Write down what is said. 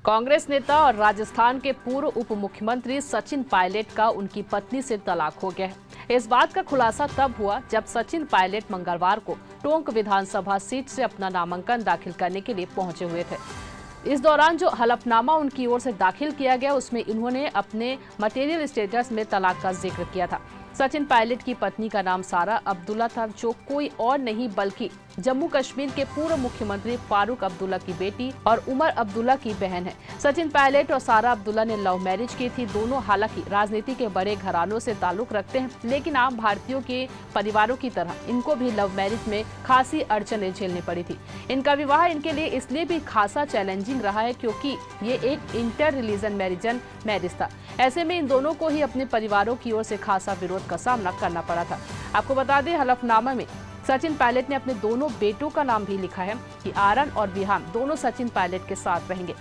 कांग्रेस नेता और राजस्थान के पूर्व उप मुख्यमंत्री सचिन पायलट का उनकी पत्नी से तलाक हो गया है। इस बात का खुलासा तब हुआ जब सचिन पायलट मंगलवार को टोंक विधानसभा सीट से अपना नामांकन दाखिल करने के लिए पहुंचे हुए थे। इस दौरान जो हलफनामा उनकी ओर से दाखिल किया गया उसमें इन्होंने अपने मटेरियल स्टेटस में तलाक का जिक्र किया था। सचिन पायलट की पत्नी का नाम सारा अब्दुल्ला था, जो कोई और नहीं बल्कि जम्मू कश्मीर के पूर्व मुख्यमंत्री फारूक अब्दुल्ला की बेटी और उमर अब्दुल्ला की बहन है। सचिन पायलट और सारा अब्दुल्ला ने लव मैरिज की थी। दोनों हालांकि राजनीति के बड़े घरानों से ताल्लुक रखते हैं, लेकिन आम भारतीयों के परिवारों की तरह इनको भी लव मैरिज में खासी अड़चनें झेलनी पड़ी थी। इनका विवाह इनके लिए इसलिए भी खासा चैलेंजिंग रहा है क्योंकि ये एक इंटर रिलीजन मैरिज था। ऐसे में इन दोनों को ही अपने परिवारों की ओर से खासा विरोध का सामना करना पड़ा था। आपको बता दें, हलफनामा में सचिन पायलट ने अपने दोनों बेटों का नाम भी लिखा है कि आरन और विहान दोनों सचिन पायलट के साथ रहेंगे।